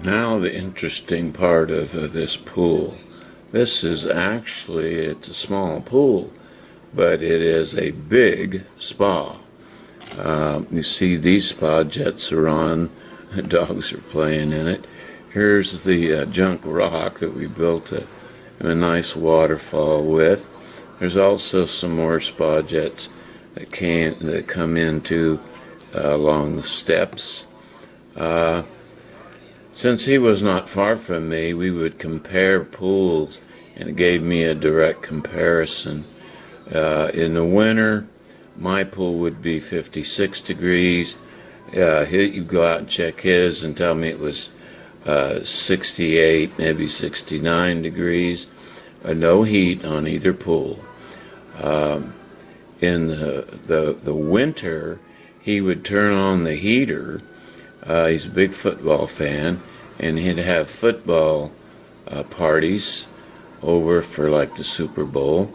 Now the interesting part of this pool. This is actually, it's a small pool, but it is a big spa. You see these spa jets are on, dogs are playing in it. Here's the junk rock that we built a nice waterfall with. There's also some more spa jets that come into along the steps. Since he was not far from me, we would compare pools, and it gave me a direct comparison. In the winter, my pool would be 56 degrees. You'd go out and check his and tell me it was 68, maybe 69 degrees. No heat on either pool. In the winter, he would turn on the heater. He's a big football fan, and he'd have football parties over for like the Super Bowl,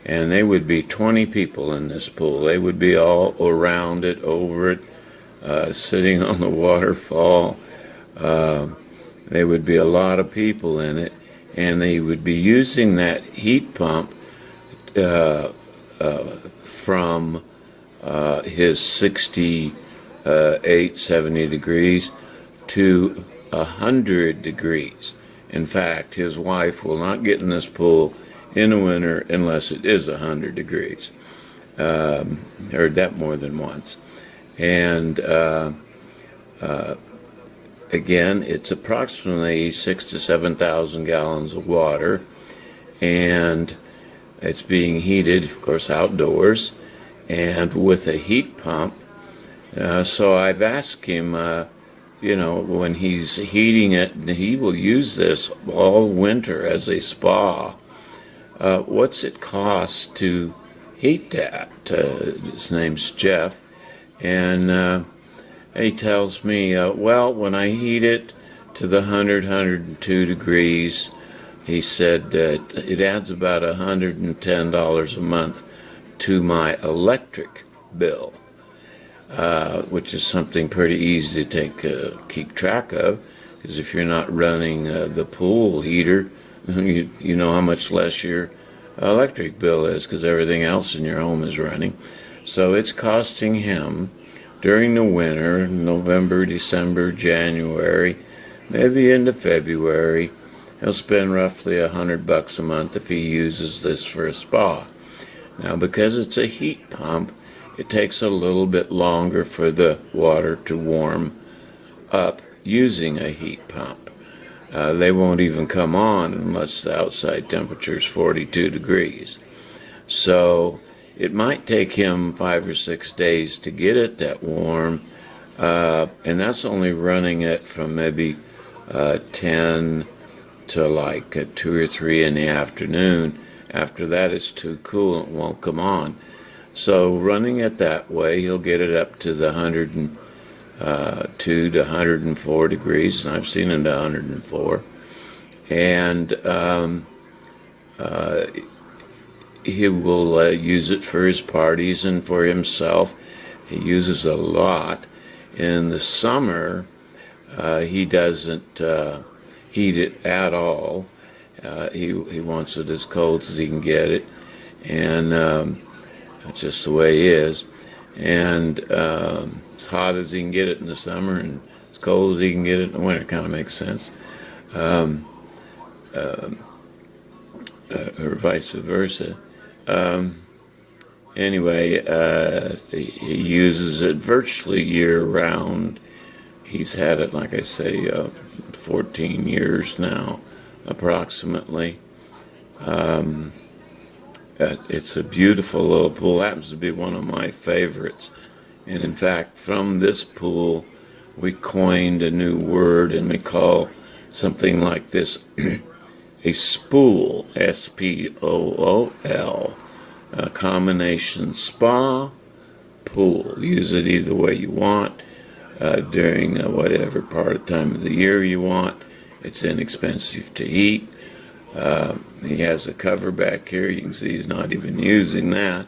and they would be 20 people in this pool. They would be all around it, over it, sitting on the waterfall. There would be a lot of people in it, and they would be using that heat pump from his 68, 70 degrees to 100 degrees. In fact, his wife will not get in this pool in the winter unless it is 100 degrees. Heard that more than once. And again, it's approximately 6,000 to 7,000 gallons of water, and it's being heated, of course, outdoors, and with a heat pump. So I've asked him, when he's heating it, and he will use this all winter as a spa. What's it cost to heat that? His name's Jeff, and he tells me, well, when I heat it to the 100, 102 degrees, he said it adds about $110 a month to my electric bill. Which is something pretty easy to keep track of, because if you're not running the pool heater, you know how much less your electric bill is, because everything else in your home is running. So it's costing him during the winter, November, December, January, maybe into February, he'll spend roughly $100 a month if he uses this for a spa. Now, because it's a heat pump, it takes a little bit longer for the water to warm up using a heat pump. They won't even come on unless the outside temperature is 42 degrees. So it might take him 5 or 6 days to get it that warm, and that's only running it from maybe 10 to like 2 or 3 in the afternoon. After that, it's too cool and it won't come on. So running it that way, he'll get it up to the 102 to 104 degrees, and I've seen it to 104. And he will use it for his parties and for himself. He uses a lot. In the summer, he doesn't heat it at all. He wants it as cold as he can get it, and that's just the way he is. And as hot as he can get it in the summer, and as cold as he can get it in the winter. Kind of makes sense. Or vice versa. Anyway, he uses it virtually year-round. He's had it, like I say, 14 years now, approximately. It's a beautiful little pool. Happens to be one of my favorites. And in fact, from this pool, we coined a new word, and we call something like this a spool, S-P-O-O-L, a combination spa, pool. Use it either way you want, during whatever part of time of the year you want. It's inexpensive to heat. He has a cover back here. You can see he's not even using that.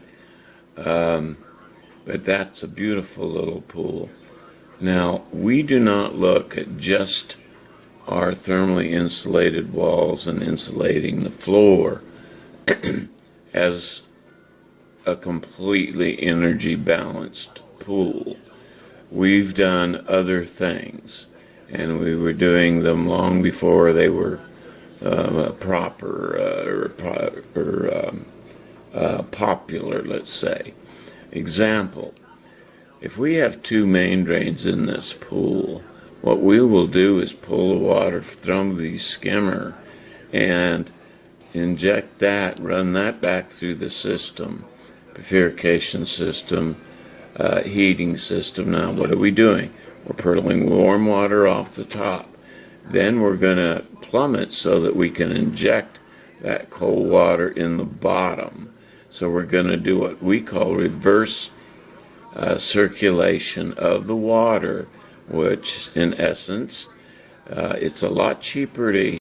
But that's a beautiful little pool. Now, we do not look at just our thermally insulated walls and insulating the floor as a completely energy balanced pool. We've done other things, and we were doing them long before they were popular, let's say. Example, if we have two main drains in this pool, what we will do is pull the water from the skimmer and inject that, run that back through the system, purification system, heating system. Now, what are we doing? We're pulling warm water off the top. Then we're going to plumb it so that we can inject that cold water in the bottom. So we're going to do what we call reverse circulation of the water, which in essence, it's a lot cheaper to